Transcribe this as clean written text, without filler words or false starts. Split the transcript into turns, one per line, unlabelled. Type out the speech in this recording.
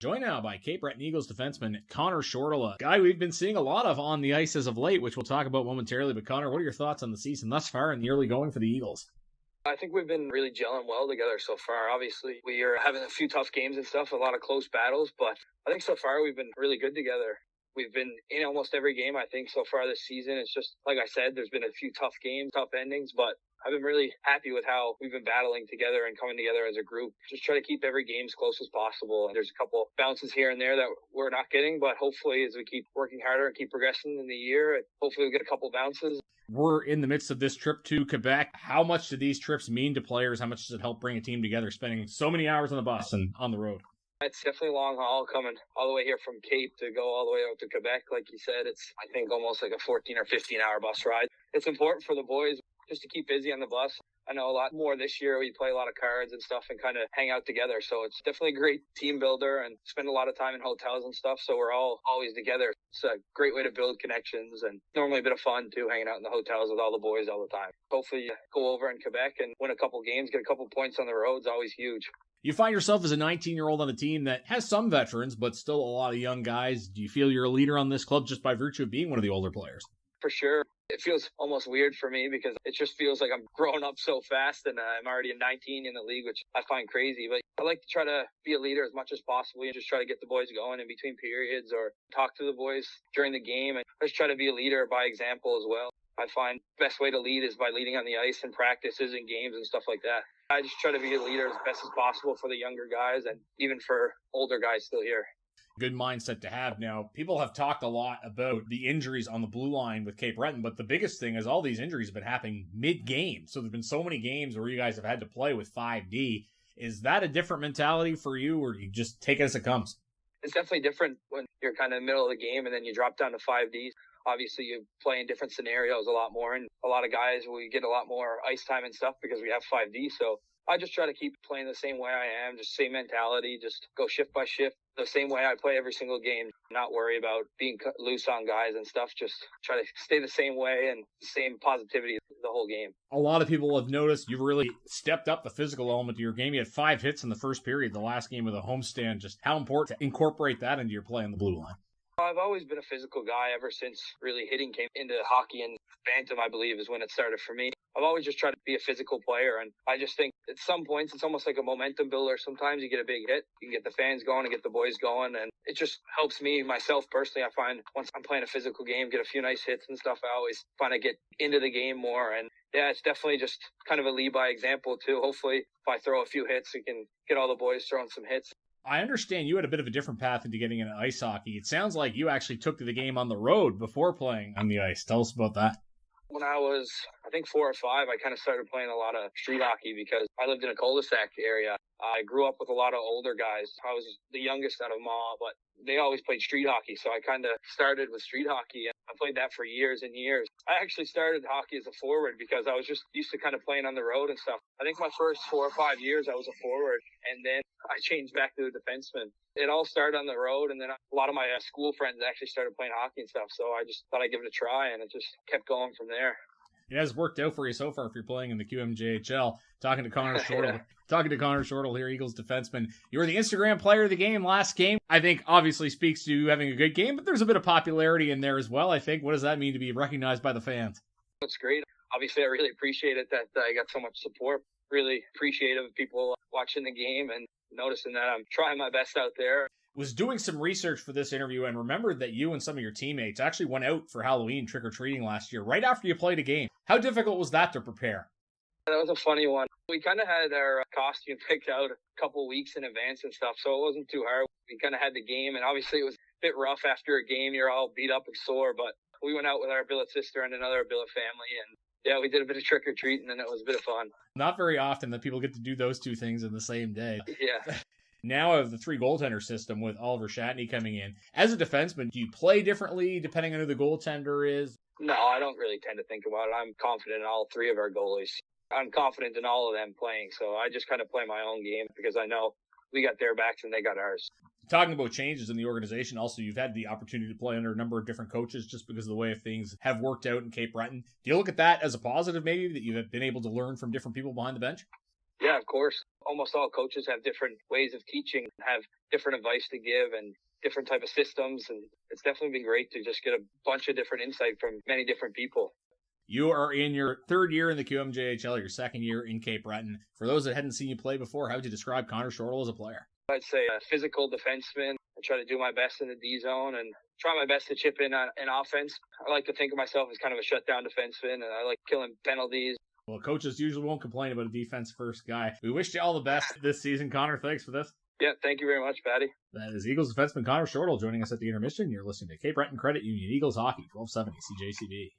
Joined now by Cape Breton Eagles defenseman Conor Shortall, a guy we've been seeing a lot of on the ice as of late, which we'll talk about momentarily. But Conor, what are your thoughts on the season thus far and the early going for the Eagles?
I think we've been really gelling well together so far. Obviously, we are having a few tough games and stuff, a lot of close battles, but I think so far we've been really good together. We've been in almost every game, I think, so far this season. It's just, like I said, there's been a few tough games, tough endings, but I've been really happy with how we've been battling together and coming together as a group. Just try to keep every game as close as possible. There's a couple bounces here and there that we're not getting, but hopefully as we keep working harder and keep progressing in the year, hopefully we get a couple bounces.
We're in the midst of this trip to Quebec. How much do these trips mean to players? How much does it help bring a team together, spending so many hours on the bus and on the road?
It's definitely a long haul coming all the way here from Cape to go all the way out to Quebec. Like you said, it's, I think, almost like a 14 or 15-hour bus ride. It's important for the boys just to keep busy on the bus. I know a lot more this year. We play a lot of cards and stuff and kind of hang out together. So it's definitely a great team builder and spend a lot of time in hotels and stuff. So we're all always together. It's a great way to build connections and normally a bit of fun too, hanging out in the hotels with all the boys all the time. Hopefully you go over in Quebec and win a couple games, get a couple points on the road is always huge.
You find yourself as a 19-year-old on a team that has some veterans, but still a lot of young guys. Do you feel you're a leader on this club just by virtue of being one of the older players?
For sure. It feels almost weird for me because it just feels like I'm growing up so fast and I'm already a 19 in the league, which I find crazy. But I like to try to be a leader as much as possible and just try to get the boys going in between periods or talk to the boys during the game and just try to be a leader by example as well. I find the best way to lead is by leading on the ice and practices and games and stuff like that. I just try to be a leader as best as possible for the younger guys and even for older guys still here.
Good mindset to have. Now, people have talked a lot about the injuries on the blue line with Cape Breton, but the biggest thing is all these injuries have been happening mid-game. So there's been so many games where you guys have had to play with 5D. Is that a different mentality for you, or you just take it as it comes?
It's definitely different when you're kind of in the middle of the game and then you drop down to 5D. Obviously, you play in different scenarios a lot more, and a lot of guys, we get a lot more ice time and stuff because we have 5D. So I just try to keep playing the same way I am, just same mentality, just go shift by shift, the same way I play every single game, not worry about being loose on guys and stuff, just try to stay the same way and the same positivity the whole game.
A lot of people have noticed you've really stepped up the physical element of your game. You had 5 hits in the first period, the last game of the homestand. Just how important to incorporate that into your play on the blue line?
I've always been a physical guy ever since really hitting came into hockey, and Bantam, I believe, is when it started for me. I've always just tried to be a physical player, and I just think at some points it's almost like a momentum builder. Sometimes you get a big hit, you can get the fans going and get the boys going, and it just helps me, myself personally. I find once I'm playing a physical game, get a few nice hits and stuff, I always find I get into the game more. And yeah, it's definitely just kind of a lead by example too. Hopefully if I throw a few hits, we can get all the boys throwing some hits.
I understand you had a bit of a different path into getting into ice hockey. It sounds like you actually took to the game on the road before playing on the ice. Tell us about that.
When I was, I think 4 or 5, I kind of started playing a lot of street hockey because I lived in a cul-de-sac area. I grew up with a lot of older guys. I was the youngest out of them all, but they always played street hockey. So I kind of started with street hockey, and I played that for years and years. I actually started hockey as a forward because I was just used to kind of playing on the road and stuff. I think my first 4 or 5 years I was a forward, and then I changed back to a defenseman. It all started on the road, and then a lot of my school friends actually started playing hockey and stuff. So I just thought I'd give it a try, and it just kept going from there.
It has worked out for you so far if you're playing in the QMJHL. Talking to Conor Shortall here, Eagles defenseman. You were the Instagram player of the game last game. I think obviously speaks to you having a good game, but there's a bit of popularity in there as well, I think. What does that mean to be recognized by the fans?
It's great. Obviously, I really appreciate it that I got so much support. Really appreciative of people watching the game and noticing that I'm trying my best out there.
Was doing some research for this interview and remembered that you and some of your teammates actually went out for Halloween trick-or-treating last year, right after you played a game. How difficult was that to prepare?
That was a funny one. We kind of had our costume picked out a couple weeks in advance and stuff, so it wasn't too hard. We kind of had the game, and obviously it was a bit rough after a game. You're all beat up and sore, but we went out with our billet sister and another billet family, and yeah, we did a bit of trick-or-treating, and it was a bit of fun.
Not very often that people get to do those two things in the same day.
Yeah.
Now of the 3 goaltender system with Oliver Shatney coming in. As a defenseman, do you play differently depending on who the goaltender is?
No, I don't really tend to think about it. I'm confident in all 3 of our goalies. I'm confident in all of them playing, so I just kind of play my own game because I know we got their backs and they got ours.
Talking about changes in the organization, also you've had the opportunity to play under a number of different coaches just because of the way things have worked out in Cape Breton. Do you look at that as a positive maybe, that you've been able to learn from different people behind the bench?
Yeah, of course. Almost all coaches have different ways of teaching, have different advice to give and different type of systems. And it's definitely been great to just get a bunch of different insight from many different people.
You are in your third year in the QMJHL, your second year in Cape Breton. For those that hadn't seen you play before, how would you describe Conor Shortall as a player?
I'd say a physical defenseman. I try to do my best in the D zone and try my best to chip in on offense. I like to think of myself as kind of a shutdown defenseman, and I like killing penalties.
Well, coaches usually won't complain about a defense-first guy. We wish you all the best this season, Conor. Thanks for this.
Yeah, thank you very much, Patty.
That is Eagles defenseman Conor Shortall joining us at the intermission. You're listening to Cape Breton Credit Union Eagles Hockey, 1270 CJCB.